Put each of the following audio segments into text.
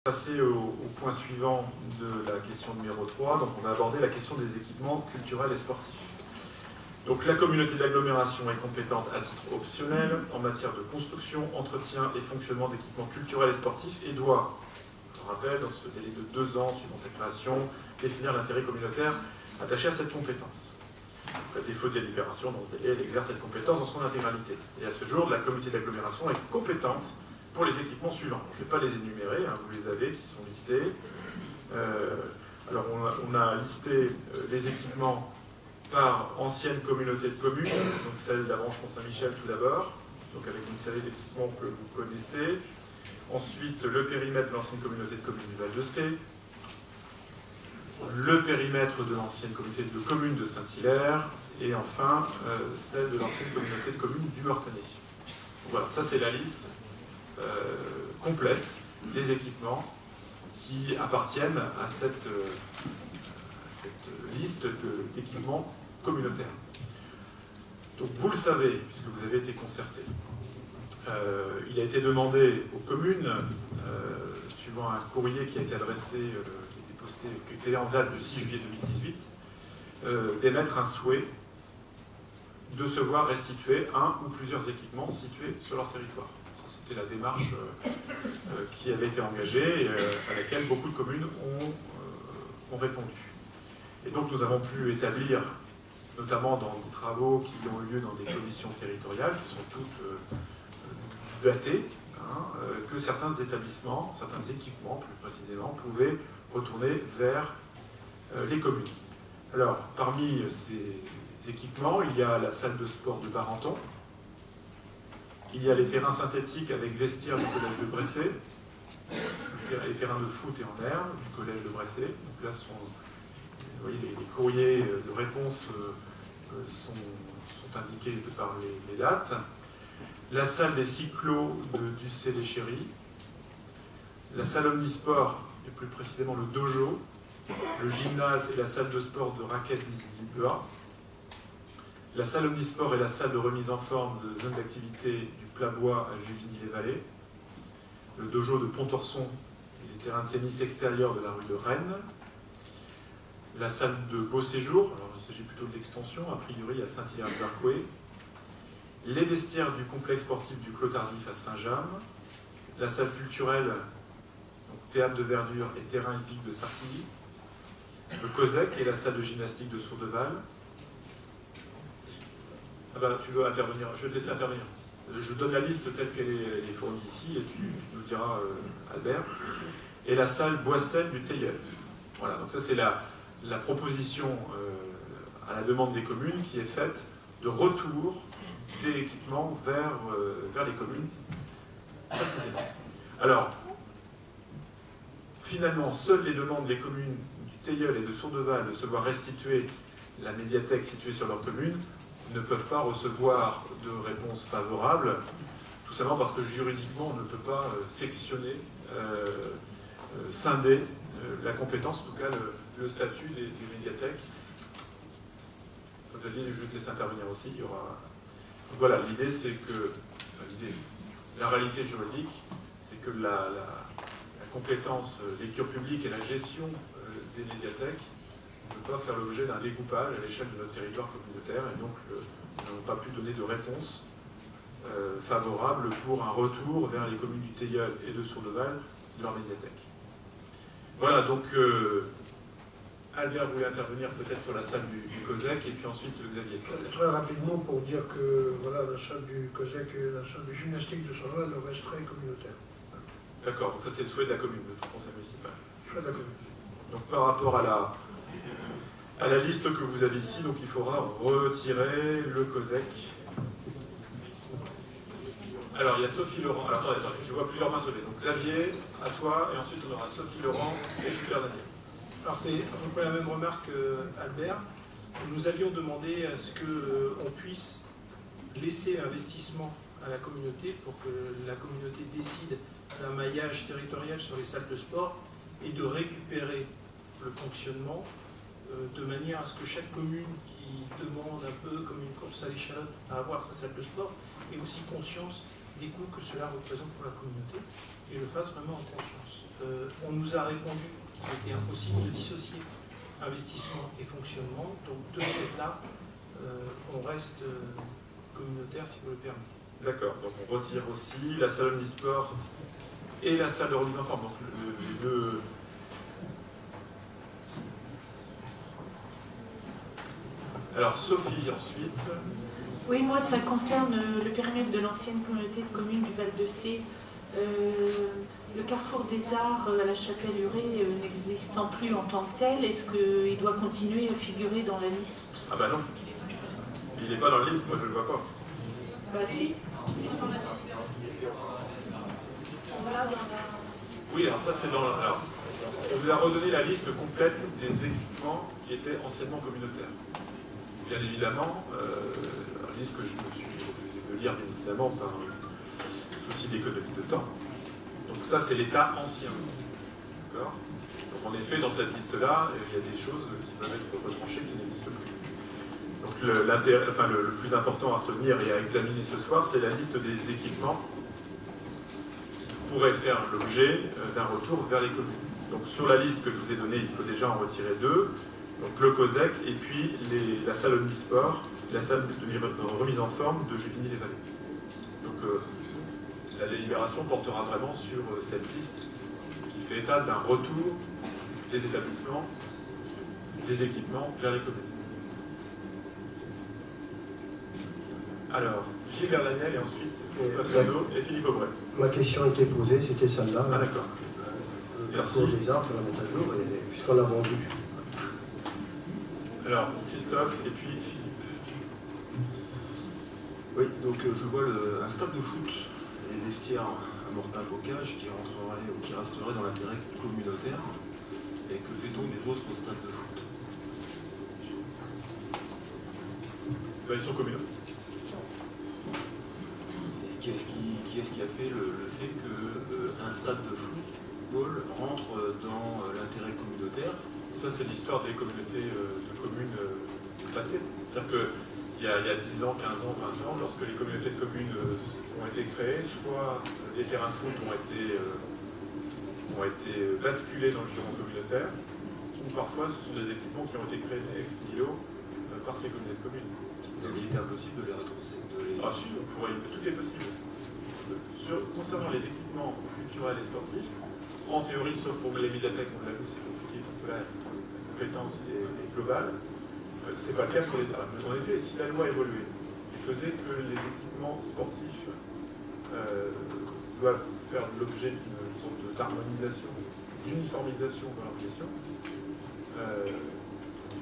Passer au point suivant de la question numéro 3. Donc on va aborder la question des équipements culturels et sportifs. Donc la communauté d'agglomération est compétente à titre optionnel en matière de construction, entretien et fonctionnement d'équipements culturels et sportifs et doit, je rappelle, dans ce délai de 2 ans suivant sa création, définir l'intérêt communautaire attaché à cette compétence. Donc, à défaut de délibération, dans ce délai, elle exerce cette compétence dans son intégralité. Et à ce jour, la communauté d'agglomération est compétente pour les équipements suivants. Je ne vais pas les énumérer, hein, vous les avez, qui sont listés. Alors on a listé les équipements par ancienne communauté de communes, donc celle de la branche Mont-Saint-Michel tout d'abord, donc avec une série d'équipements que vous connaissez. Ensuite, le périmètre de l'ancienne communauté de communes du Val-de-Cé, le périmètre de l'ancienne communauté de communes de Saint-Hilaire, et enfin celle de l'ancienne communauté de communes du Meurthenay. Voilà, ça c'est la liste complète des équipements qui appartiennent à cette liste d'équipements communautaires. Donc vous le savez, puisque vous avez été concertés, il a été demandé aux communes, suivant un courrier qui a été adressé, qui était en date du 6 juillet 2018, d'émettre un souhait de se voir restituer un ou plusieurs équipements situés sur leur territoire. C'était la démarche qui avait été engagée et à laquelle beaucoup de communes ont répondu. Et donc nous avons pu établir, notamment dans des travaux qui ont eu lieu dans des commissions territoriales, qui sont toutes datées, que certains établissements, certains équipements plus précisément, pouvaient retourner vers les communes. Alors, parmi ces équipements, il y a la salle de sport de Barenton, il y a les terrains synthétiques avec vestiaires du collège de Bressé, les terrains de foot et en herbe du collège de Bressé. Donc là, vous voyez, les courriers de réponse sont indiqués par les dates. La salle des cyclos du Cé-les-Chéris, la salle omnisport, et plus précisément le dojo, le gymnase et la salle de sport de raquettes d'Isigny-Blois, la salle omnisport et la salle de remise en forme de zone d'activité du Plat-Bois à Juvigny-les-Vallées, le dojo de Pontorson et les terrains de tennis extérieurs de la rue de Rennes, la salle de Beau Séjour, alors il s'agit plutôt de l'extension, a priori à Saint-Hilaire-de-Barcoué, les vestiaires du complexe sportif du Clos Tardif à Saint-James, la salle culturelle, donc théâtre de verdure et terrain hippique de Sarquilly, le COSEC et la salle de gymnastique de Sourdeval. Ah ben, tu veux intervenir, je vais te laisser intervenir. Je donne la liste telle qu'elle est fournie ici et tu nous diras, Albert. Et la salle Boisselle du Teilleul. Voilà, donc ça c'est la proposition à la demande des communes qui est faite de retour des équipements vers les communes. Alors, finalement, seules les demandes des communes du Teilleul et de Sourdeval de se voir restituer la médiathèque située sur leur commune ne peuvent pas recevoir de réponse favorable, tout simplement parce que juridiquement on ne peut pas sectionner, scinder la compétence, en tout cas le statut des médiathèques. Je vais te laisser intervenir aussi. Il y aura... Donc voilà, l'idée c'est que la réalité juridique, c'est que la compétence lecture publique et la gestion des médiathèques ne peut pas faire l'objet d'un découpage à l'échelle de notre territoire communautaire et donc nous n'avons pas pu donner de réponse favorable pour un retour vers les communes du Teilleul et de Sourdeval de leur médiathèque. Voilà, donc Albert voulait intervenir peut-être sur la salle du COSEC et puis ensuite Xavier. Très rapidement pour dire que voilà, la salle du COSEC et la salle de gymnastique de Sourdeval resteraient communautaires. D'accord, donc ça c'est le souhait de la commune, de tout conseil municipal. Souhait de la commune. Donc par rapport à la liste que vous avez ici, donc il faudra retirer le COSEC. Alors il y a Sophie Laurent. Alors attendez, je vois plusieurs mains levées. Donc Xavier, à toi, et ensuite on aura Sophie Laurent et Super Daniel. Alors c'est à peu près la même remarque qu'Albert. Nous avions demandé à ce qu'on puisse laisser l'investissement à la communauté pour que la communauté décide d'un maillage territorial sur les salles de sport et de récupérer le fonctionnement de manière à ce que chaque commune qui demande un peu comme une course à l'échalote à avoir sa salle de sport ait aussi conscience des coûts que cela représente pour la communauté et le fasse vraiment en conscience. On nous a répondu qu'il était impossible de dissocier investissement et fonctionnement, donc de ce fait-là, on reste communautaire si vous le permettez. D'accord, donc on retire aussi la salle omnisport et la salle de remise en forme. Donc Alors Sophie ensuite. Oui, moi ça concerne le périmètre de l'ancienne communauté de communes du Val-de-Cé. Le carrefour des Arts à la Chapelle-Urée n'existant plus en tant que tel, est-ce qu'il doit continuer à figurer dans la liste? Ah bah non, il n'est pas dans la liste, moi je ne le vois pas. Bah si. Oui, alors ça c'est dans... Alors, on vous a redonné la liste complète des équipements qui étaient anciennement communautaires. Bien évidemment, la liste que je me suis refusé de lire, bien évidemment, par souci d'économie de temps. Donc ça, c'est l'état ancien. D'accord? Donc en effet, dans cette liste-là, il y a des choses qui peuvent être retranchées qui n'existent plus. Donc le plus important à retenir et à examiner ce soir, c'est la liste des équipements qui pourraient faire l'objet d'un retour vers les communes. Donc sur la liste que je vous ai donnée, il faut déjà en retirer deux. Donc le COSEC et puis la salle omnisport, la salle de remise en forme de Juvigny-les-Vallées. Donc la délibération portera vraiment sur cette liste qui fait état d'un retour des établissements, des équipements vers les communes. Alors, Gilbert Laniel et ensuite Fernando et Philippe Aubray. Ma question a été posée, c'était celle-là. Ah d'accord. Le carrefour des Arts, il faut la mettre à jour, puisqu'on l'a vendu. Alors, Christophe et puis Philippe. Oui, donc je vois un stade de foot et vestiaires à Mortain-Bocage qui rentrerait ou qui resterait dans l'intérêt communautaire. Et que fait donc des autres stades de foot? Ben, ils sont communaux. Et qui est-ce qui a fait le fait qu'un stade de football rentre dans l'intérêt communautaire? Ça, c'est l'histoire des communautés de communes passées. C'est-à-dire qu'il y a 10 ans, 15 ans, 20 ans, lorsque les communautés de communes ont été créées, soit les terrains de foot ont été basculés dans le giron communautaire, ou parfois ce sont des équipements qui ont été créés ex nihilo par ces communautés de communes. Donc il était impossible de les retrousser. Ah si, tout est possible. Concernant les équipements culturels et sportifs, en théorie, sauf pour les médiathèques, on l'a vu, c'est compliqué parce que là, la compétence est globale. C'est pas le cas pour les... En effet, si la loi évoluait, il faisait que les équipements sportifs doivent faire l'objet d'une sorte d'harmonisation, d'uniformisation dans leur gestion, en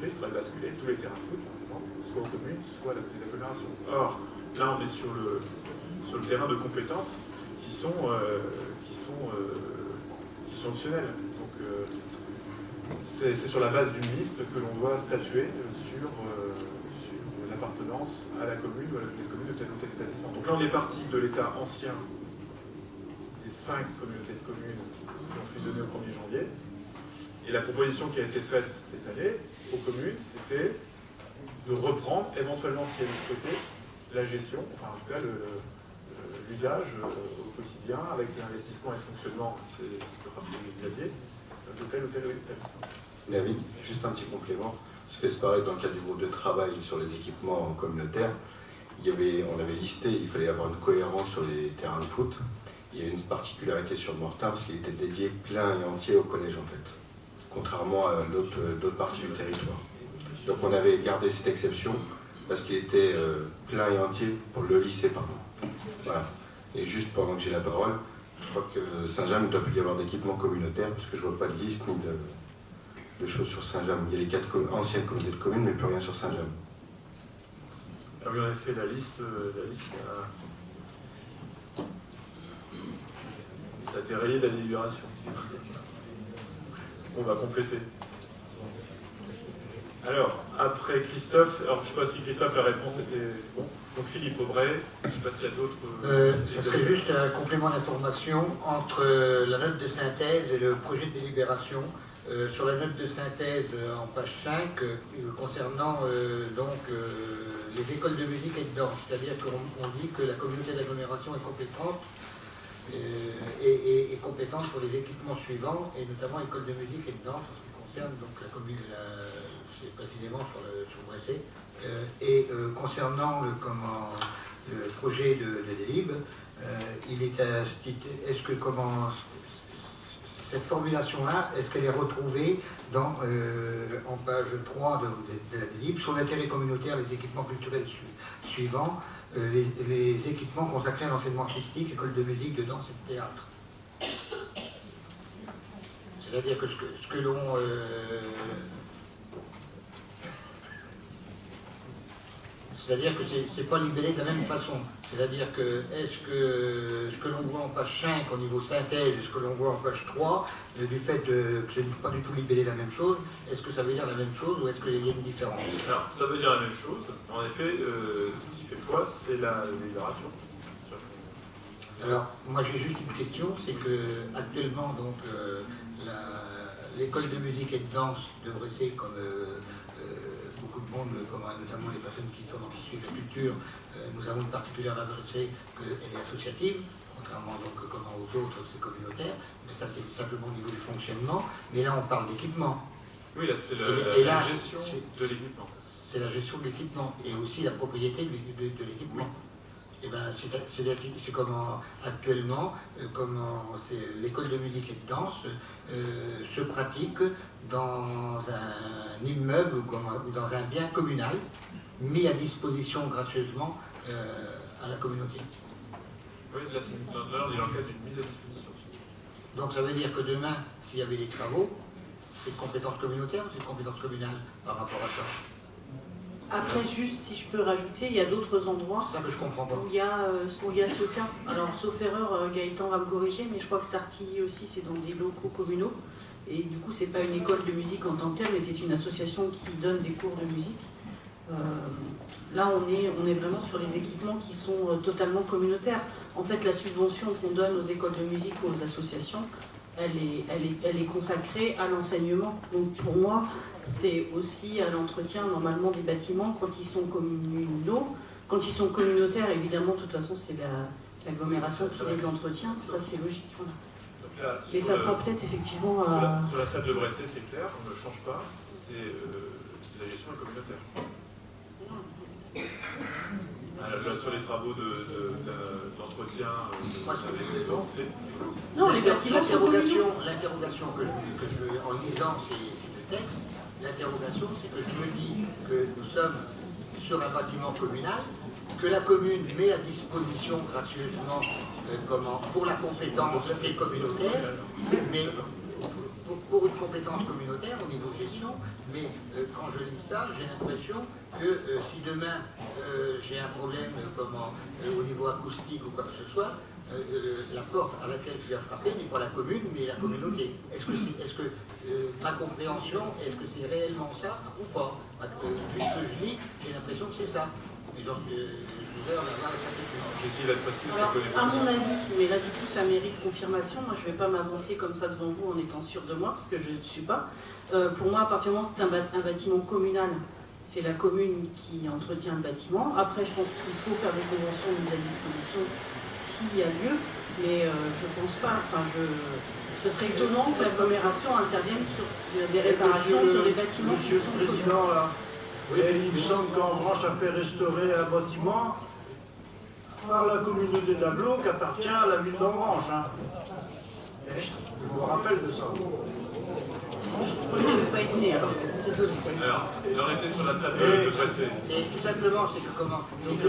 fait, il faudrait basculer tous les terrains de foot, par exemple, soit aux communes, soit à les agglomérations. Or, là, on est sur le terrain de compétences qui sont optionnelles. Donc, c'est sur la base d'une liste que l'on doit statuer sur l'appartenance à la commune ou à la commune de tel ou tel établissement. Donc là, on est parti de l'état ancien des 5 communautés de communes qui ont fusionné au 1er janvier. Et la proposition qui a été faite cette année aux communes, c'était de reprendre, éventuellement si elles le souhaitaient, la gestion, enfin en tout cas l'usage au quotidien, avec l'investissement et le fonctionnement, c'est ce que rappelait Xavier, de tel ou tel établissement. David, juste un petit complément, parce que c'est pareil dans le cadre du groupe de travail sur les équipements communautaires, on avait listé, il fallait avoir une cohérence sur les terrains de foot. Il y avait une particularité sur Mortain parce qu'il était dédié plein et entier au collège en fait, contrairement à d'autres parties du territoire. Donc on avait gardé cette exception parce qu'il était plein et entier pour le lycée, pardon. Voilà. Et juste pendant que j'ai la parole, je crois que Saint-James ne doit plus y avoir d'équipement communautaire parce que je ne vois pas de liste ni de choses sur Saint-James. Il y a les 4 anciennes communautés de communes, mais plus rien sur Saint-James. Alors oui, on a fait la liste ça a été rayé de la délibération. On va compléter. Alors, après Christophe, alors je ne sais pas si Christophe, la réponse était bon. Donc Philippe Aubray, je ne sais pas s'il y a d'autres... Ce serait juste un complément d'information entre la note de synthèse et le projet de délibération. Sur la note de synthèse en page 5, concernant les écoles de musique et de danse, c'est-à-dire qu'on dit que la communauté d'agglomération est compétente et compétente pour les équipements suivants, et notamment école de musique et de danse en ce qui concerne donc la commune, c'est précisément sur Bressé. Concernant le projet de délib, il est est-ce que cette formulation-là, est-ce qu'elle est retrouvée en page 3 de la délib, sur l'intérêt communautaire, les équipements culturels suivants, les équipements consacrés à l'enseignement artistique, école de musique, de danse et de théâtre. C'est-à-dire que ce que l'on... C'est-à-dire que ce n'est pas libellé de la même façon. C'est-à-dire que est-ce que ce que l'on voit en page 5 au niveau synthèse et ce que l'on voit en page 3, du fait que ce n'est pas du tout libellé la même chose, est-ce que ça veut dire la même chose ou est-ce qu'il y a une différence? Alors, ça veut dire la même chose. En effet, ce qui fait foi, c'est la libération. Alors, moi j'ai juste une question, c'est que actuellement, donc, l'école de musique et de danse de Bressé, comme beaucoup de monde, notamment les personnes qui suivent la culture, nous avons une particulière adressée qu'elle est associative, contrairement donc aux autres, c'est communautaire, mais ça c'est simplement au niveau du fonctionnement, mais là on parle d'équipement. Oui, là c'est la gestion de l'équipement. C'est la gestion de l'équipement et aussi la propriété de l'équipement. Et ben, c'est comment actuellement, l'école de musique et de danse se pratique dans un immeuble ou dans un bien communal mis à disposition gracieusement à la communauté. Oui, là, on est dans le cadre d'une mise à disposition. Donc ça veut dire que demain, s'il y avait des travaux, c'est de compétence communautaire ou c'est de compétence communale par rapport à ça? Après, juste, si je peux rajouter, il y a d'autres endroits ça que je comprends pas. où il y a ce cas. Alors, sauf erreur, Gaëtan va me corriger, mais je crois que Sartilly aussi, c'est dans des locaux communaux. Et du coup, c'est pas une école de musique en tant que telle, mais c'est une association qui donne des cours de musique. Là, on est vraiment sur les équipements qui sont totalement communautaires. En fait, la subvention qu'on donne aux écoles de musique ou aux associations, elle est consacrée à l'enseignement. Donc pour moi, c'est aussi à l'entretien normalement des bâtiments quand ils sont communaux. Quand ils sont communautaires, évidemment, de toute façon, c'est l'agglomération qui les entretient. Ça, c'est logique. Voilà. Là, mais ça sera peut-être effectivement... Sur la salle de Bressé, c'est clair, on ne change pas. C'est la gestion communautaire. Sur les travaux d'entretien, non, les bâtiments sont communaux. L'interrogation en lisant ces textes, l'interrogation, c'est que je me dis que nous sommes sur un bâtiment communal, que la commune met à disposition gracieusement pour la compétence et communautaire, mais pour une compétence communautaire au niveau gestion, mais quand je lis ça, j'ai l'impression que si demain j'ai un problème au niveau acoustique ou quoi que ce soit, la porte à laquelle je viens frapper n'est pas la commune, mais la communauté. Est-ce que ma compréhension, est-ce que c'est réellement ça ou pas? Parce que vu ce que je lis, j'ai l'impression que c'est ça. Et genre, alors, à mon avis, mais là du coup ça mérite confirmation, moi je ne vais pas m'avancer comme ça devant vous en étant sûr de moi, parce que je ne suis pas. Pour moi, à partir du moment où c'est un bâtiment communal, c'est la commune qui entretient le bâtiment. Après, je pense qu'il faut faire des conventions de mise à disposition s'il y a lieu, mais je ne pense pas, ce serait étonnant que l'agglomération intervienne sur des réparations sur des bâtiments qui sont communaux. Oui, il me semble qu'en France, a fait restaurer un bâtiment par la communauté d'Aglo qui appartient à la ville d'Orange. Hein. Je me rappelle de ça. Je ne vais pas être né, alors. Désolé. Alors, il en était sur la salle de Bressé. Et tout simplement, c'est que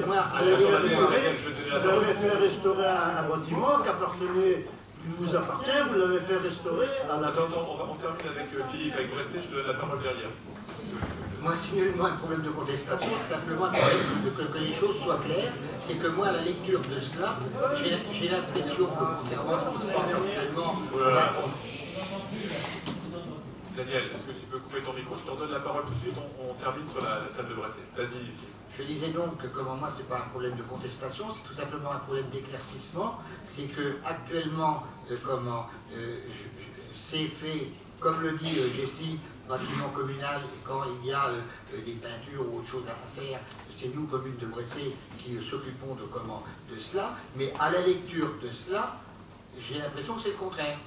moi, vous avez fait restaurer un bâtiment qui vous appartient, vous l'avez fait restaurer à la... Attends, on termine avec Philippe, avec Bressé, je te donne la parole derrière. Moi, c'est nullement un problème de contestation, c'est simplement un problème que les choses soient claires. C'est que moi, à la lecture de cela, j'ai l'impression que, contrairement à ce qui se passe actuellement... Daniel, est-ce que tu peux couper ton micro? Je t'en donne la parole tout de suite. de suite, on termine sur la salle de Bresset. Vas-y, Philippe. Je disais donc que, comme moi, ce n'est pas un problème de contestation, c'est tout simplement un problème d'éclaircissement. C'est que actuellement, c'est fait, comme le dit Jessie, bâtiment communal, et quand il y a des peintures ou autre chose à faire, c'est nous, commune de Bresset, qui s'occupons de cela. Mais à la lecture de cela, j'ai l'impression que c'est le contraire.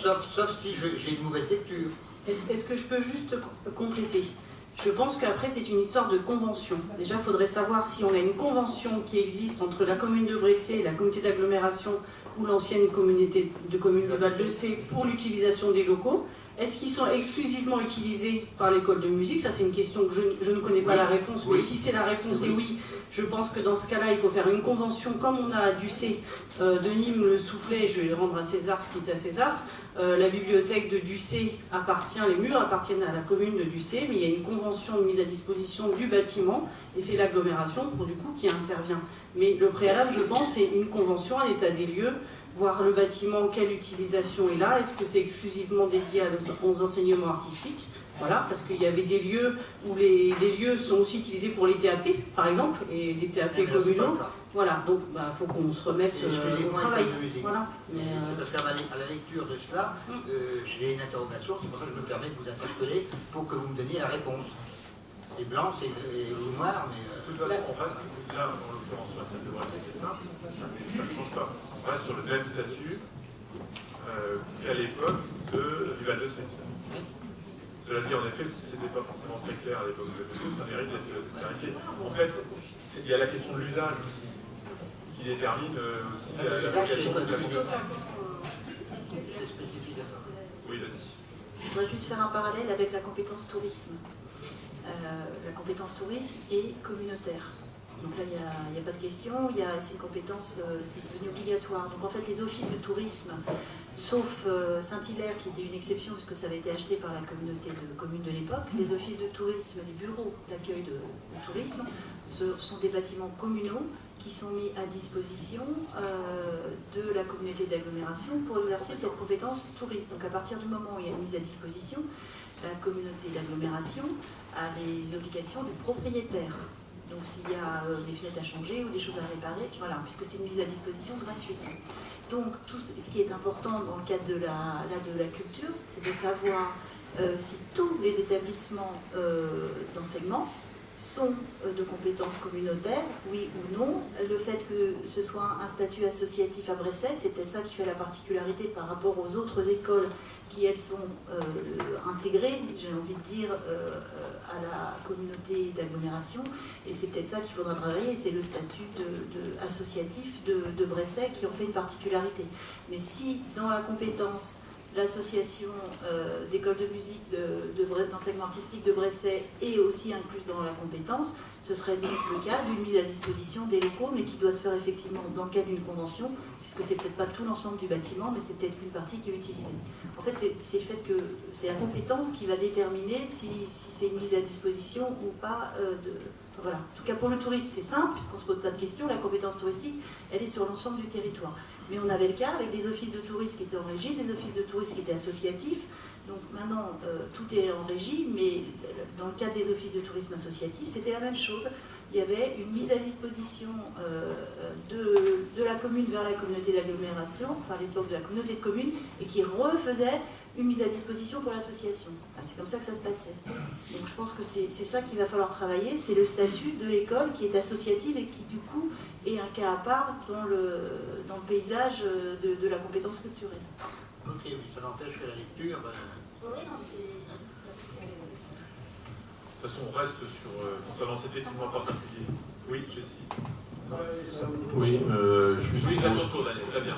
Sauf si j'ai une mauvaise lecture. Est-ce que je peux juste compléter ? Je pense qu'après, c'est une histoire de convention. Déjà, il faudrait savoir si on a une convention qui existe entre la commune de Bresset, la communauté d'agglomération ou l'ancienne communauté de communes du Val-de-Sée pour l'utilisation des locaux. Est-ce qu'ils sont exclusivement utilisés par l'école de musique? Ça, c'est une question que je ne connais pas la réponse. Mais si c'est la réponse est oui, je pense que dans ce cas-là, il faut faire une convention comme on a à Ducé. Denis me le soufflait, je vais rendre à César ce qui est à César. La bibliothèque de Ducé les murs appartiennent à la commune de Ducé, mais il y a une convention de mise à disposition du bâtiment, et c'est l'agglomération, pour du coup, qui intervient. Mais le préalable, je pense, c'est une convention, un état des lieux, voir le bâtiment, quelle utilisation est là, est-ce que c'est exclusivement dédié aux enseignements artistiques? Voilà, parce qu'il y avait des lieux où les lieux sont aussi utilisés pour les TAP, par exemple, et les TAP communaux. Voilà, donc il faut qu'on se remette au travail. Voilà. C'est parce qu'à la lecture de cela, j'ai une interrogation, c'est pour ça que je me permets de vous interpeller pour que vous me donniez la réponse. C'est blanc, c'est noir, mais... De toute façon, on reste, là, en l'occurrence, sur la salle de Bresset, c'est simple, ça ne change pas. On reste sur le même statut qu'à l'époque du Val-de-Sée. Cela dit, en effet, ce n'était pas forcément très clair à l'époque du Val-de-Sée, ça mérite d'être clarifié. En fait, il y a la question de l'usage aussi, qui détermine aussi la vocation de la commune. C'est spécifique à ça. Oui, vas-y. Je voudrais juste faire un parallèle avec la compétence tourisme. La compétence tourisme est communautaire. Donc là, il n'y a pas de question, c'est une compétence, c'est devenu obligatoire. Donc en fait, les offices de tourisme, sauf Saint-Hilaire, qui était une exception puisque ça avait été acheté par la communauté de communes de l'époque, les offices de tourisme, les bureaux d'accueil de tourisme, ce sont des bâtiments communaux qui sont mis à disposition de la communauté d'agglomération pour exercer cette compétence tourisme. Donc à partir du moment où il y a une mise à disposition, la communauté d'agglomération a les obligations du propriétaire. Donc s'il y a des fenêtres à changer ou des choses à réparer, voilà, puisque c'est une mise à disposition gratuite. Donc tout ce qui est important dans le cadre de la culture, c'est de savoir si tous les établissements d'enseignement sont de compétences communautaires, oui ou non. Le fait que ce soit un statut associatif à Bresset, c'est peut-être ça qui fait la particularité par rapport aux autres écoles qui, elles, sont intégrées, j'ai envie de dire, à la communauté d'agglomération. Et c'est peut-être ça qu'il faudra travailler, c'est le statut associatif de Bresset qui en fait une particularité. Mais si, dans la compétence, l'association d'école de musique d'enseignement artistique de Bresset est aussi incluse dans la compétence, ce serait donc le cas d'une mise à disposition des locaux, mais qui doit se faire effectivement dans le cadre d'une convention, puisque c'est peut-être pas tout l'ensemble du bâtiment, mais c'est peut-être qu'une partie qui est utilisée. En fait, c'est le fait que c'est la compétence qui va déterminer si c'est une mise à disposition ou pas voilà. En tout cas, pour le tourisme, c'est simple, puisqu'on ne se pose pas de questions, la compétence touristique, elle est sur l'ensemble du territoire. Mais on avait le cas avec des offices de tourisme qui étaient en régie, des offices de tourisme qui étaient associatifs. Donc maintenant, tout est en régie, mais dans le cadre des offices de tourisme associatifs, c'était la même chose. Il y avait une mise à disposition de la commune vers la communauté d'agglomération, enfin à l'époque de la communauté de communes, et qui refaisait une mise à disposition pour l'association. C'est comme ça que ça se passait. Donc je pense que c'est ça qu'il va falloir travailler, c'est le statut de l'école qui est associative et qui du coup est un cas à part dans le paysage de la compétence culturelle. Ok, mais ça n'empêche que la lecture... Oui, non, c'est... De toute façon, on reste sur concernant cet équipement particulier. Oui, Jessie. Oui, juste oui, ça tourne, Daniel, ça vient.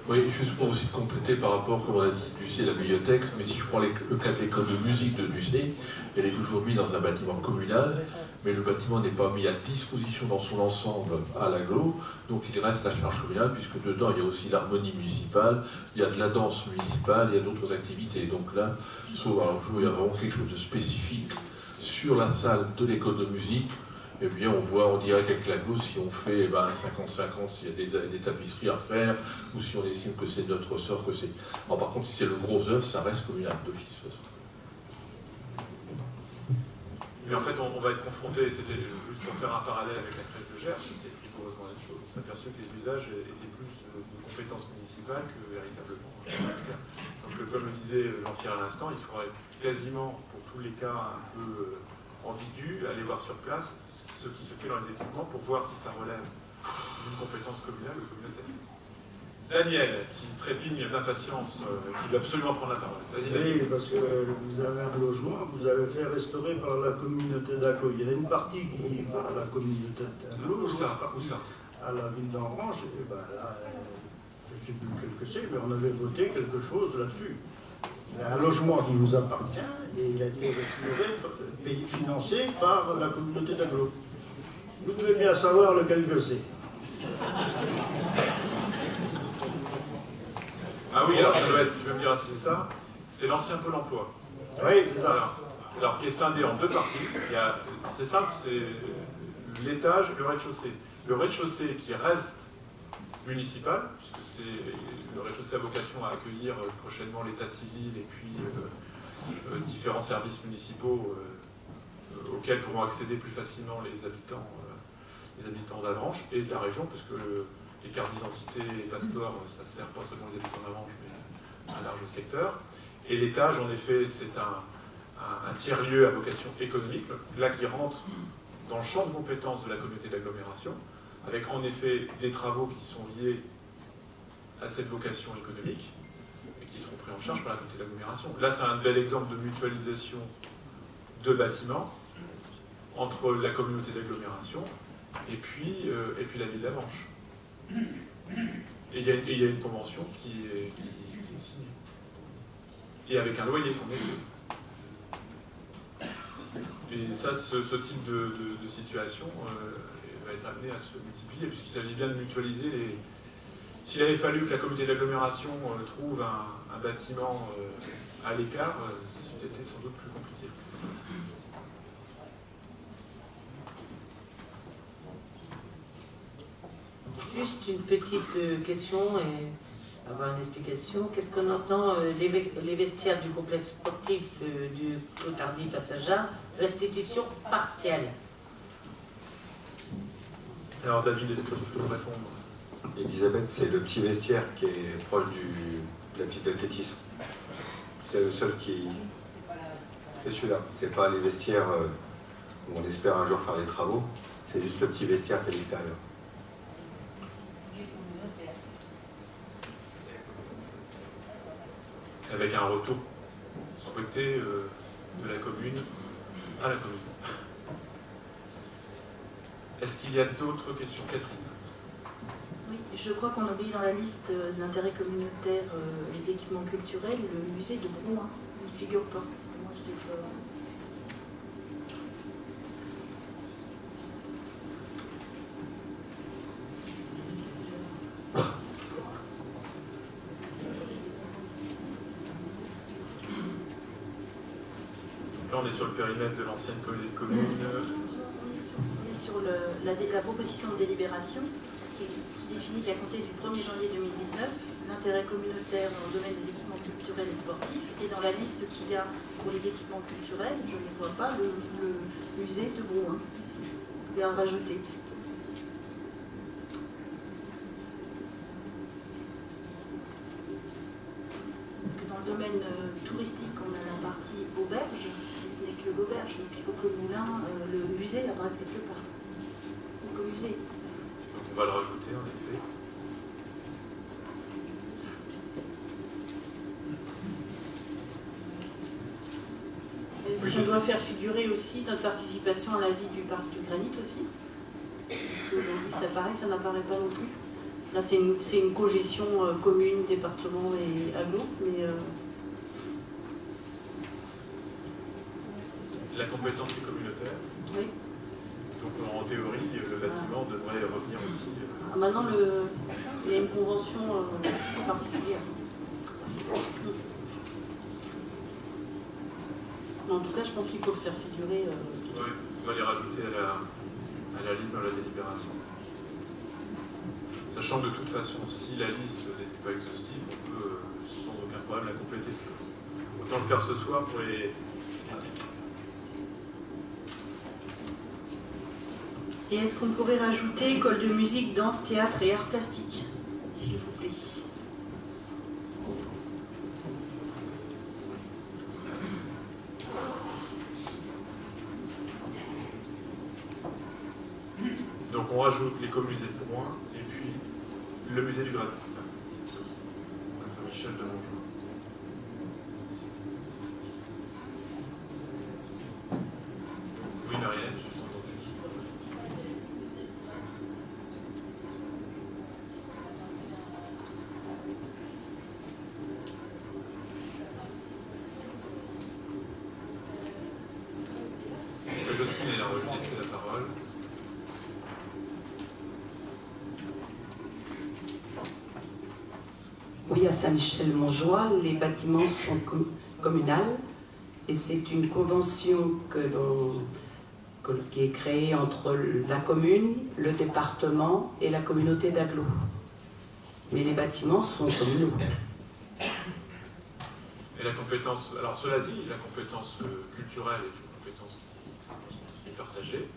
Oui, juste pour aussi compléter par rapport, comme on a dit, Ducé, la bibliothèque, mais si je prends le cas de l'école de musique de Ducé, elle est toujours mise dans un bâtiment communal, mais le bâtiment n'est pas mis à disposition dans son ensemble à l'agglo, donc il reste à charge communale, puisque dedans il y a aussi l'harmonie municipale, il y a de la danse municipale, il y a d'autres activités. Donc là, sauf il y a vraiment quelque chose de spécifique sur la salle de l'école de musique. Eh bien, on dirait qu'avec l'agglo, si on fait 50-50, s'il y a des tapisseries à faire, ou si on estime que c'est notre ressort, que c'est... Alors, par contre, si c'est le gros œuvre, ça reste communal d'office. Mais en fait, on va être confronté, c'était juste pour faire un parallèle avec la crèche de Gers, c'est rigoureusement la même chose. On s'est aperçu que les usages étaient plus de compétences municipales que véritablement. Donc, comme le disait Jean-Pierre à l'instant, il faudrait quasiment, pour tous les cas un peu ambigus, aller voir sur place ce qui se fait dans les équipements pour voir si ça relève d'une compétence communale ou communautaire. Daniel, qui trépigne d'impatience, qui veut absolument prendre la parole. Vas-y, Daniel. Oui, parce que vous avez un logement, vous avez fait restaurer par la communauté d'Aglo. Il y a une partie qui va à la communauté d'Aglo. Où ça? À la ville d'Orange. Et ben là, je ne sais plus quel que c'est, mais on avait voté quelque chose là-dessus. Il y a un logement qui nous appartient et il a été restauré, financé par la communauté d'Aglo. Vous devez bien savoir lequel que c'est. Ah oui, alors ça doit être, tu veux me dire si c'est ça, c'est l'ancien Pôle emploi. Oui, c'est ça. Alors qui est scindé en deux parties. C'est simple, c'est l'étage et le rez-de-chaussée. Le rez-de-chaussée qui reste municipal, puisque le rez-de-chaussée a vocation à accueillir prochainement l'état civil et puis différents services municipaux auxquels pourront accéder plus facilement les habitants d'Avranches et de la région, puisque les cartes d'identité et passeports, ça sert pas seulement les habitants d'Avranches, mais un large secteur. Et l'étage, en effet, c'est un tiers-lieu à vocation économique, là qui rentre dans le champ de compétences de la communauté d'agglomération, avec en effet des travaux qui sont liés à cette vocation économique et qui seront pris en charge par la communauté d'agglomération. Là, c'est un bel exemple de mutualisation de bâtiments entre la communauté d'agglomération et puis la ville d'Avranches. Et il y a une convention qui est signée. Et avec un loyer qu'on est fait. Et ça, ce type de situation va être amené à se multiplier, puisqu'il s'agit bien de mutualiser les... S'il avait fallu que la communauté d'agglomération trouve un bâtiment à l'écart, c'était sans doute plus compliqué. Juste une petite question et avoir une explication. Qu'est-ce qu'on entend les vestiaires du complexe sportif du Clos-Tardif à Saint-Jean, restitution partielle? Alors David, est-ce que tu peux me répondre? Elisabeth, c'est le petit vestiaire qui est proche de la piste d'athlétisme. C'est le seul qui... C'est celui-là. C'est pas les vestiaires où on espère un jour faire des travaux. C'est juste le petit vestiaire qui est à l'extérieur. Avec un retour souhaité de la commune à la commune. Est-ce qu'il y a d'autres questions, Catherine? Oui, je crois qu'on oublie dans la liste d'intérêt communautaire les équipements culturels, le musée de Brouin. Il ne figure pas. Moi, je dis pas... Là, on est sur le périmètre de l'ancienne commune. On est sur la proposition de délibération qui définit qu'à compter du 1er janvier 2019, l'intérêt communautaire dans le domaine des équipements culturels et sportifs, et dans la liste qu'il y a pour les équipements culturels, je ne vois pas le musée de Brouin ici. Il est à rajouter. Parce que dans le domaine touristique, on a la partie auberge, et ce n'est que l'auberge, donc il faut que le moulin, le musée apparaisse quelque part. Donc au musée. Donc on va le rajouter en effet. Est-ce qu'on doit faire figurer aussi notre participation à la vie du parc du Granit aussi? Parce qu'aujourd'hui, ça paraît, ça n'apparaît pas non plus. Là, c'est une cogestion commune, département et agglo, mais... La compétence est communautaire. Oui. Donc en théorie, le bâtiment devrait revenir aussi. Ah, maintenant, il y a une convention particulière. En tout cas, je pense qu'il faut le faire figurer. Oui, on va les rajouter à la liste dans la délibération. Sachant que de toute façon, si la liste n'était pas exhaustive, on peut sans aucun problème la compléter. Autant le faire ce soir pour les... Et est-ce qu'on pourrait rajouter école de musique, danse, théâtre et arts plastiques, s'il vous plaît? Donc on rajoute l'écomusée de Rouen et puis le musée du Gradin. À Saint-Michel de Montjoie. Oui, Marianne, j'ai entendu. Jocelyne, elle a envie de laisser la parole. Oui, à Saint-Michel-Montjoie, les bâtiments sont communaux et c'est une convention qui est créée entre la commune, le département et la communauté d'agglo. Mais les bâtiments sont communaux. Et la compétence, alors cela dit, la compétence culturelle est une compétence qui est partagée.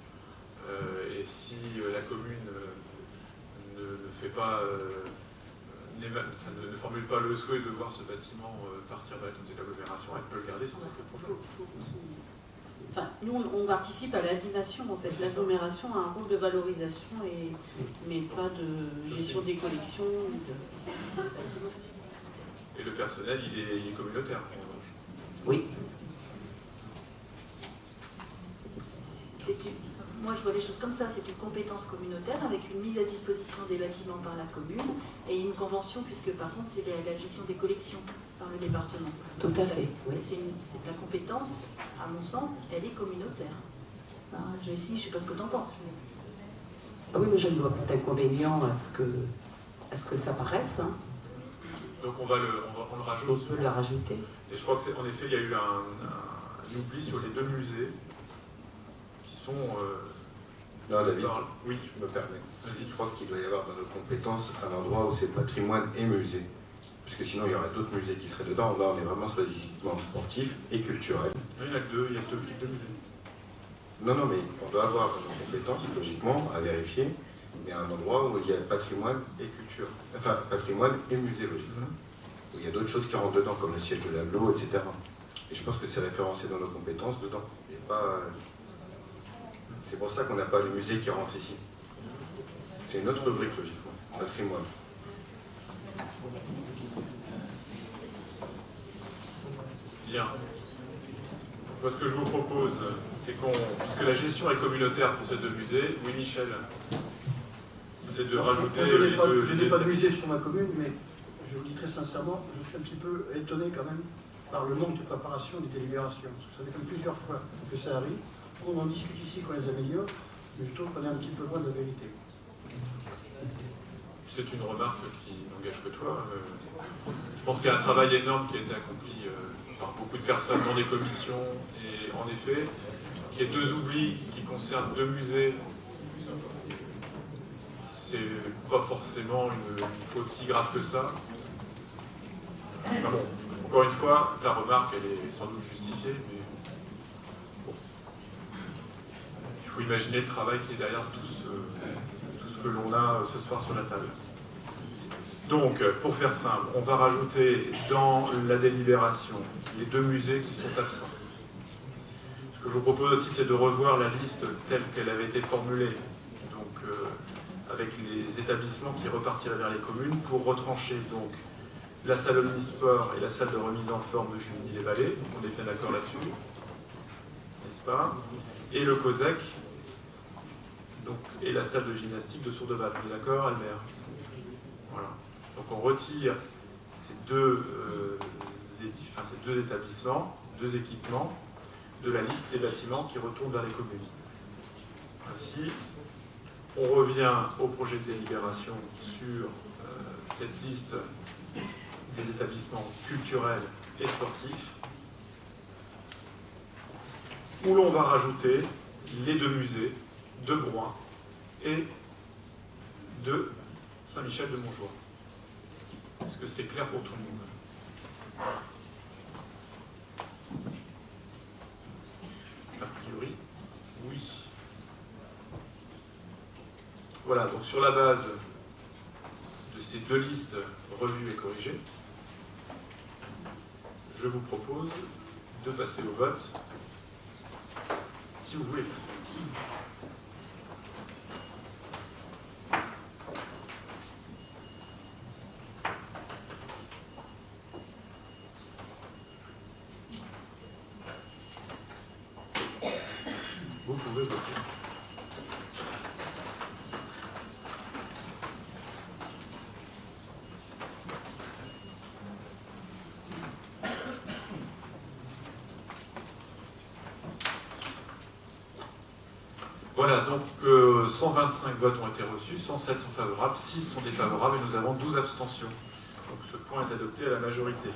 Et si la commune ne fait pas, ne formule pas le souhait de voir ce bâtiment partir de la communauté d'agglomération, elle peut le garder sans effet profond. Enfin, nous, on participe à l'animation, en fait. L'agglomération a un rôle de valorisation, mais pas de gestion des collections. Et le personnel, il est communautaire, en revanche. Oui. Moi, je vois les choses comme ça. C'est une compétence communautaire avec une mise à disposition des bâtiments par la commune et une convention, puisque par contre, c'est la gestion des collections par le département. Tout à fait, oui. C'est la compétence, à mon sens, elle est communautaire. Jessie, je ne sais pas ce que tu en penses. Ah oui, mais je ne vois pas d'inconvénient à ce que ça paraisse. Hein. Donc on le rajoute. On peut le rajouter. Et je crois qu'en effet, il y a eu un oubli sur les deux musées qui sont... non, David, oui, je me permets. Je crois qu'il doit y avoir dans nos compétences un endroit où c'est patrimoine et musée. Parce que sinon, il y aurait d'autres musées qui seraient dedans. Là, on est vraiment sur les équipements sportifs et culturels. Il y a deux musées. Non, mais on doit avoir dans nos compétences, logiquement, à vérifier, mais un endroit où il y a patrimoine et culture. Enfin, patrimoine et musée, logiquement. Où il y a d'autres choses qui rentrent dedans, comme le siège de l'agglo, etc. Et je pense que c'est référencé dans nos compétences dedans. Et pas... C'est pour ça qu'on n'a pas le musée qui rentre ici. C'est une autre rubrique, logiquement. Patrimoine. Bien. Moi, ce que je vous propose, c'est puisque la gestion est communautaire pour ces deux musées, oui, Michel, c'est de rajouter... Je n'ai pas de musée sur ma commune, mais je vous dis très sincèrement, je suis un petit peu étonné quand même par le manque de préparation des délibérations. Parce que ça fait comme plusieurs fois que ça arrive. On en discute ici qu'on les améliore, mais je trouve qu'on est un petit peu loin de la vérité. C'est une remarque qui n'engage que toi. Je pense qu'il y a un travail énorme qui a été accompli par beaucoup de personnes dans des commissions. Et en effet, qu'il y ait deux oublis qui concernent deux musées, c'est pas forcément une faute si grave que ça. Enfin bon, encore une fois, ta remarque, elle est sans doute justifiée, mais bon. Il faut imaginer le travail qui est derrière tout ce que l'on a ce soir sur la table. Donc, pour faire simple, on va rajouter dans la délibération les deux musées qui sont absents. Ce que je vous propose aussi, c'est de revoir la liste telle qu'elle avait été formulée, donc avec les établissements qui repartiraient vers les communes, pour retrancher donc la salle omnisport et la salle de remise en forme de Chumilly-les-Vallées. On est bien d'accord là-dessus, n'est-ce pas? Et le COSEC, donc, et la salle de gymnastique de Sourdeval. On est d'accord, Albert? Voilà. Donc on retire ces deux établissements, deux équipements, de la liste des bâtiments qui retournent vers les communes. Ainsi, on revient au projet de délibération sur cette liste des établissements culturels et sportifs, où l'on va rajouter les deux musées de Brouin et de Saint-Michel-de-Montjoie. Est-ce que c'est clair pour tout le monde? A priori, oui. Voilà, donc sur la base de ces deux listes revues et corrigées, je vous propose de passer au vote, si vous voulez. Vous pouvez voter. Voilà, donc 125 votes ont été reçus, 107 sont favorables, 6 sont défavorables et nous avons 12 abstentions. Donc ce point est adopté à la majorité.